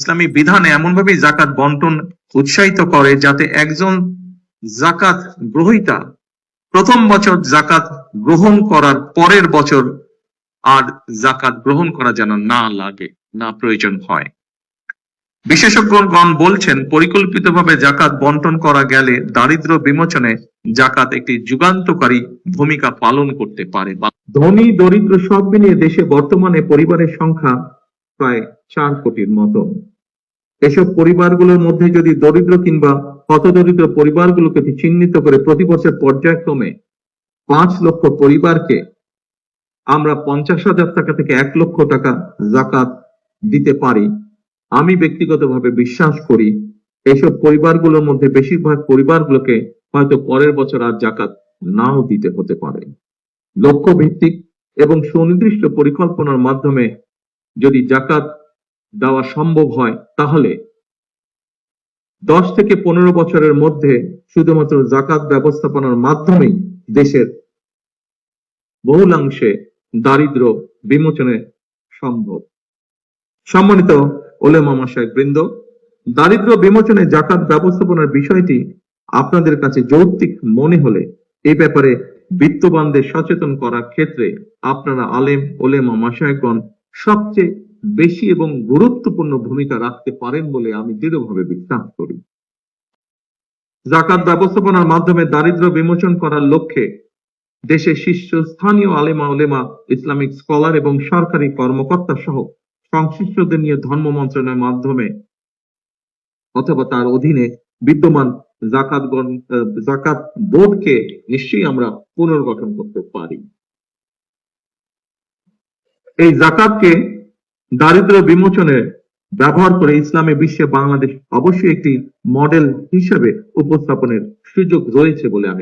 ইসলামী বিধানে এমনভাবে জাকাত বন্টন উৎসাহিত করে যাতে একজন জাকাত গ্রহীতা প্রথম বছর জাকাত গ্রহণ করার পরের বছর আর জাকাত গ্রহণ করা যেন না লাগে, না প্রয়োজন হয়। বিশেষজ্ঞগণ বলছেন পরিকল্পিতভাবে জাকাত বন্টন করা গেলে দারিদ্র বিমোচনে জাকাত একটি যুগান্তকারী ভূমিকা পালন করতে পারে। ধনী দরিদ্র সব মিলিয়ে দেশে বর্তমানে পরিবারের সংখ্যা প্রায় 4 কোটির মতো। এসব পরিবারগুলোর মধ্যে যদি দরিদ্র কিংবা হতদরিদ্র পরিবারগুলোকে চিহ্নিত করে প্রতি বছর পর্যায়ক্রমে 5 লক্ষ পরিবারকে আমরা 50,000 টাকা থেকে 1 লক্ষ টাকা জাকাত দিতে পারি, আমি ব্যক্তিগতভাবে বিশ্বাস করি এইসব পরিবারগুলোর মধ্যে বেশিরভাগ পরিবারগুলোকে হয়তো পরের বছর আর জাকাত নাও দিতে হতে পারে। লক্ষ্য ভিত্তিক এবং সুনির্দিষ্ট পরিকল্পনার মাধ্যমে যদি জাকাত দেওয়া সম্ভব হয় তাহলে 10 থেকে 15 বছরের মধ্যে শুধুমাত্র জাকাত ব্যবস্থাপনার মাধ্যমেই দেশের বহুলাংশে দারিদ্র বিমোচনে সম্ভব। সম্মানিত ওলেমা মাশায়েখ বৃন্দ, দারিদ্র বিমোচনে জাকাত ব্যবস্থাপনার বিষয়টি আপনাদের কাছে যৌক্তিক মনে হলে এই ব্যাপারে বিত্তবানদের সচেতন করার ক্ষেত্রে আপনারা আলেম ওলেমা মাশায়েখগণ সবচেয়ে বেশি এবং গুরুত্বপূর্ণ ভূমিকা রাখতে পারেন বলে আমি দৃঢ়ভাবে বিশ্বাস করি। জাকাত ব্যবস্থাপনার মাধ্যমে দারিদ্র বিমোচন করার লক্ষ্যে দেশের শীর্ষস্থানীয় আলেমা ওলেমা, ইসলামিক স্কলার এবং সরকারি কর্মকর্তা সহ সংশ্লিষ্টদের নিয়ে ধর্ম মন্ত্রণালয়ের মাধ্যমে অথবা তার অধীনে বিদ্যমান জাকাত বোর্ডকে নিশ্চয়ই আমরা পুনর্গঠন করতে পারি। এই জাকাতকে দারিদ্র বিমোচনে ব্যবহার করে ইসলামী বিশ্বে বাংলাদেশ অবশ্যই একটি মডেল হিসেবে উপস্থাপনের সুযোগ রয়েছে বলে আমি